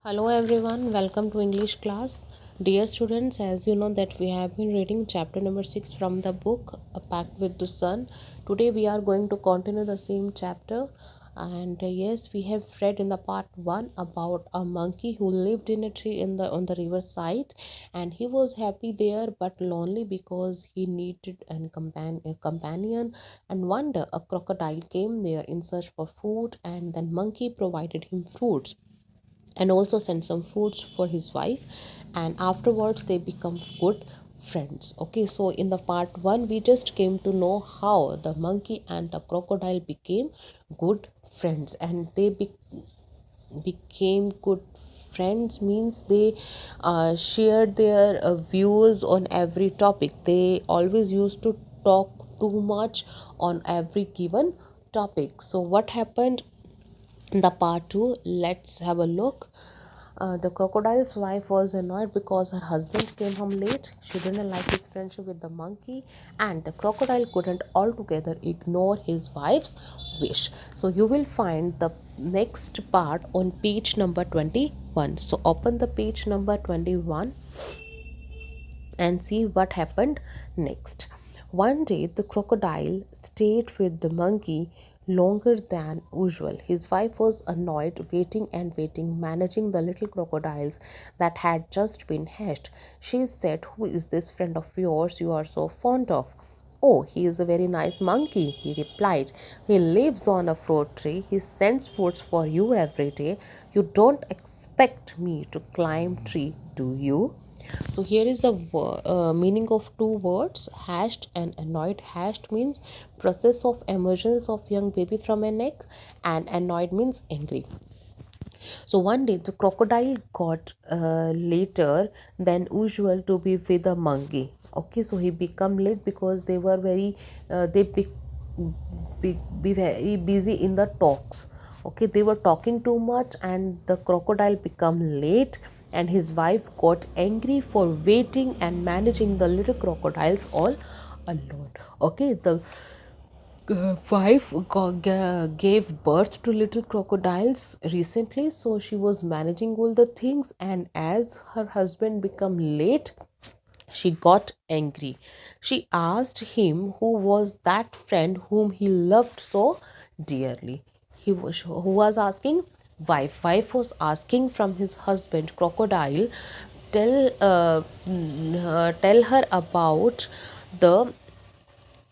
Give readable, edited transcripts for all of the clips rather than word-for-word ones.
Hello everyone, welcome to English class. Dear students, as you know that we have been reading chapter number 6 from the book A Pact with the Sun. Today we are going to continue the same chapter, and yes, we have read in the part 1 about a monkey who lived in a tree in the on the riverside, and he was happy there but lonely because he needed a companion. And one day a crocodile came there in search for food, and then monkey provided him fruits and also sent some fruits for his wife, and afterwards they become good friends. Okay, so in the part 1 we just came to know how the monkey and the crocodile became good friends, and became good friends means they shared their views on every topic. They always used to talk too much on every given topic. So what happened in the part 2, let's have a look. The crocodile's wife was annoyed because her husband came home late. She didn't like his friendship with the monkey, and the crocodile couldn't altogether ignore his wife's wish. So, you will find the next part on page number 21. So, open the page number 21 and see what happened next. One day, the crocodile stayed with the monkey longer than usual. His wife was annoyed, waiting and waiting, managing the little crocodiles that had just been hatched. She said, "Who is this friend of yours you are so fond of?" "Oh, he is a very nice monkey," he replied. "He lives on a fruit tree. He sends fruits for you every day. You don't expect me to climb tree, do you?" So here is the meaning of two words, hashed and annoyed. Hashed means process of emergence of young baby from an egg, and annoyed means angry. So one day the crocodile got later than usual to be with the monkey. Okay, so he become late because they were very be very busy in the talks. Okay, they were talking too much, and the crocodile become late, and his wife got angry for waiting and managing the little crocodiles all alone. Okay, the wife gave birth to little crocodiles recently, so she was managing all the things, and as her husband become late, she got angry. She asked him who was that friend whom he loved so dearly. Who was asking? Wife was asking from his husband crocodile, tell her the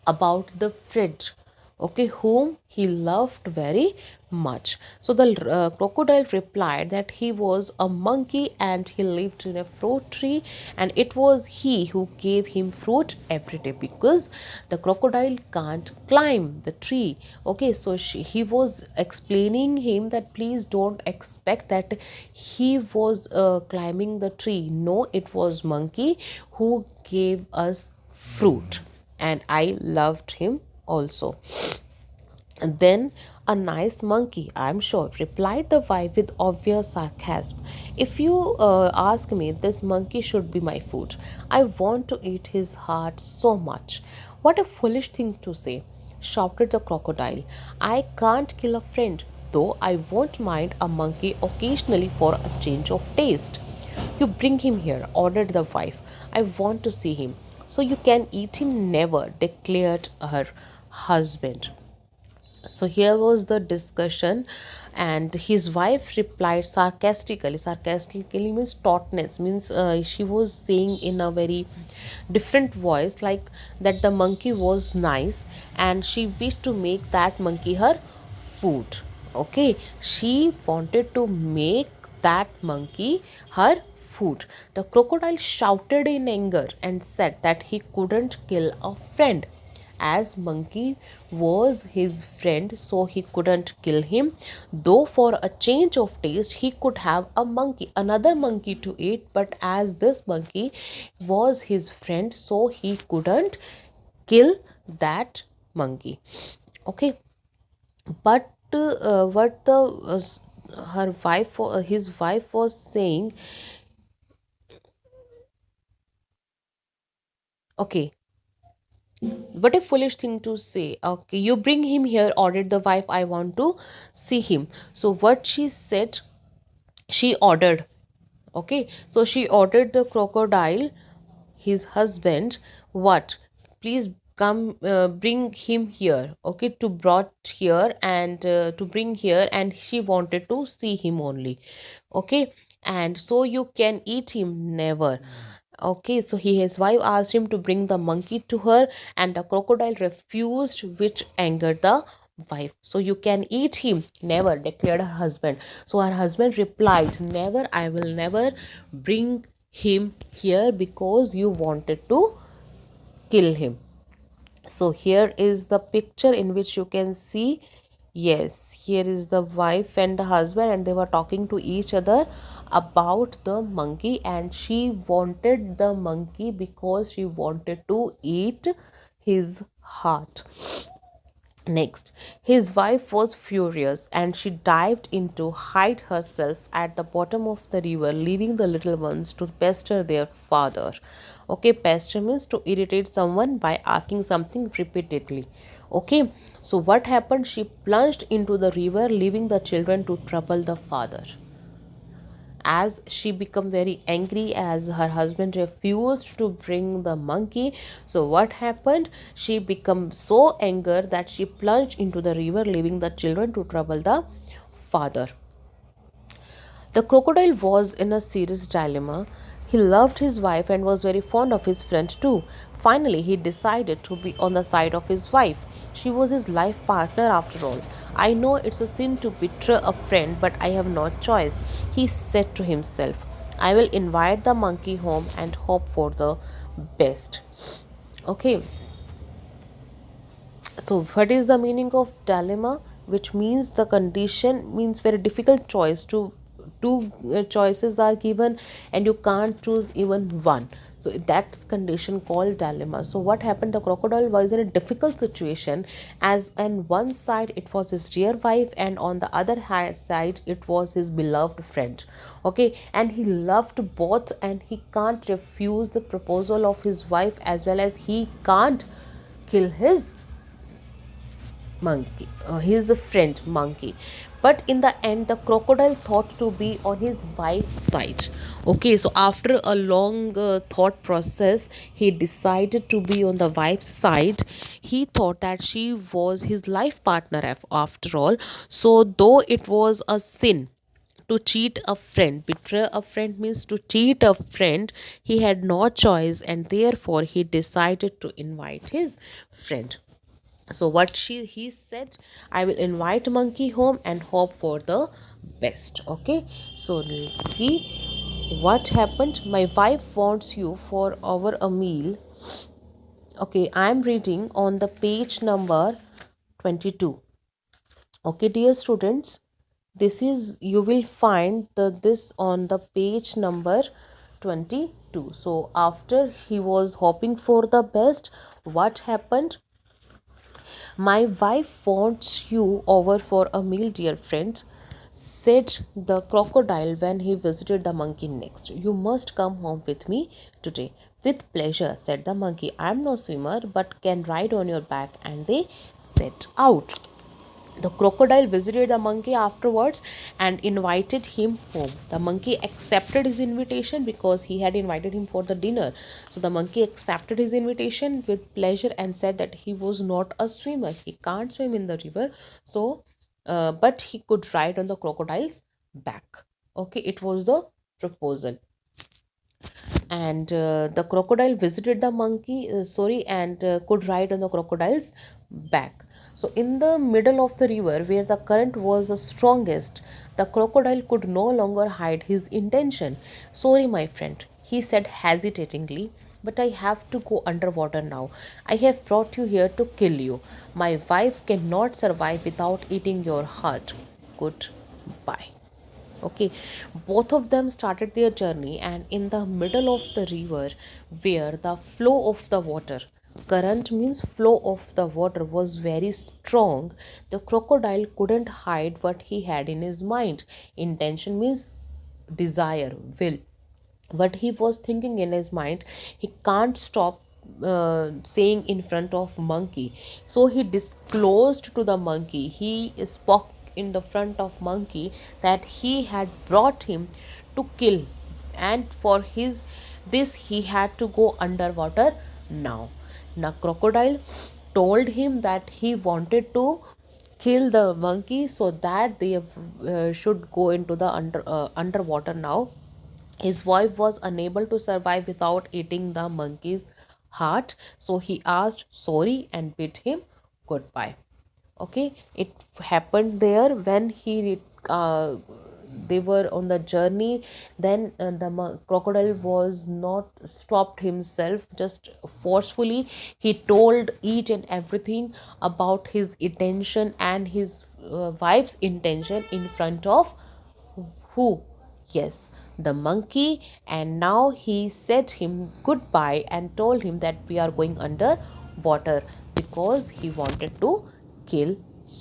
about the fridge, okay, whom he loved very much. So the crocodile replied that he was a monkey and he lived in a fruit tree, and it was he who gave him fruit every day because the crocodile can't climb the tree. Okay, so he was explaining him that please don't expect that he was climbing the tree. No, it was monkey who gave us fruit, and I loved him also. And then a nice monkey, I'm sure, replied the wife with obvious sarcasm. If you ask me, this monkey should be my food. I want to eat his heart so much. What a foolish thing to say, shouted the crocodile. I can't kill a friend, though I won't mind a monkey occasionally for a change of taste. You bring him here, ordered the wife. I want to see him. So you can eat him never, declared her husband. So here was the discussion, and his wife replied sarcastically. Sarcastically means tautness, means she was saying in a very different voice, like that the monkey was nice and she wished to make that monkey her food. Okay, she wanted to make that monkey her food. The crocodile shouted in anger and said that he couldn't kill a friend, as monkey was his friend, so he couldn't kill him, though for a change of taste he could have another monkey to eat, but as this monkey was his friend, so he couldn't kill that monkey. Okay, but what the her wife his wife was saying. Okay, what a foolish thing to say. Okay, you bring him here, ordered the wife. I want to see him. So what she said, she ordered. Okay, so she ordered the crocodile, his husband, what, please come, bring him here, okay, to brought here, and to bring here, and she wanted to see him only. Okay, and so you can eat him, never. Okay, so his wife asked him to bring the monkey to her, and the crocodile refused, which angered the wife. So you can eat him, never, declared her husband. So her husband replied, never, I will never bring him here because you wanted to kill him. So here is the picture in which you can see, yes, here is the wife and the husband, and they were talking to each other about the monkey, and she wanted the monkey because she wanted to eat his heart. Next, his wife was furious, and she dived in to hide herself at the bottom of the river, leaving the little ones to pester their father. Okay, pester means to irritate someone by asking something repeatedly. Okay, so what happened? She plunged into the river, leaving the children to trouble the father. As she became very angry as her husband refused to bring the monkey, so what happened, she became so angered that she plunged into the river, leaving the children to trouble the father. The crocodile was in a serious dilemma. He loved his wife and was very fond of his friend too. Finally, he decided to be on the side of his wife. She was his life partner after all. I know it's a sin to betray a friend, but I have no choice, he said to himself. I will invite the monkey home and hope for the best. Okay, so what is the meaning of dilemma? Which means the condition, means very difficult choice. Two choices are given and you can't choose even one, so that's condition called dilemma. So what happened, the crocodile was in a difficult situation, as on one side it was his dear wife, and on the other side it was his beloved friend. Okay, and he loved both, and he can't refuse the proposal of his wife, as well as he can't kill his monkey, his friend monkey. But in the end, the crocodile thought to be on his wife's side. Okay, so after a long thought process, he decided to be on the wife's side. He thought that she was his life partner after all. So though it was a sin to cheat a friend, betray a friend means to cheat a friend, he had no choice, and therefore he decided to invite his friend. So what he said, I will invite monkey home and hope for the best. Okay, so let's see what happened. My wife wants you for over a meal. Okay, I am reading on the page number 22. Okay, dear students, this is, you will find this on the page number 22. So after he was hoping for the best, what happened? My wife wants you over for a meal, dear friends, said the crocodile when he visited the monkey next. You must come home with me today. With pleasure, said the monkey. I am no swimmer but can ride on your back. And they set out. The crocodile visited the monkey afterwards and invited him home. The monkey accepted his invitation because he had invited him for the dinner. So the monkey accepted his invitation with pleasure and said that he was not a swimmer. He can't swim in the river. So, but he could ride on the crocodile's back. Okay, it was the proposal. And the crocodile visited the monkey, and could ride on the crocodile's back. So in the middle of the river where the current was the strongest, the crocodile could no longer hide his intention. Sorry, my friend, he said hesitatingly, but I have to go underwater now. I have brought you here to kill you. My wife cannot survive without eating your heart. Goodbye. Okay, both of them started their journey, and in the middle of the river, where the flow of the water, current means flow of the water, was very strong, the crocodile couldn't hide what he had in his mind. Intention means desire, will, what he was thinking in his mind, he can't stop saying in front of monkey. So he disclosed to the monkey, he spoke in the front of monkey that he had brought him to kill, and for his this he had to go underwater now. Now crocodile told him that he wanted to kill the monkey so that they should go into the underwater now. His wife was unable to survive without eating the monkey's heart, so he asked sorry and bid him goodbye. Okay, it happened there when they were on the journey. Then crocodile was not stopped himself, just forcefully he told each and everything about his intention and his wife's intention in front of who? Yes, the monkey. And now he said him goodbye and told him that we are going under water because he wanted to kill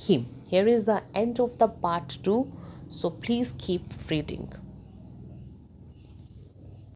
him. Here is the end of the part 2. So please keep reading.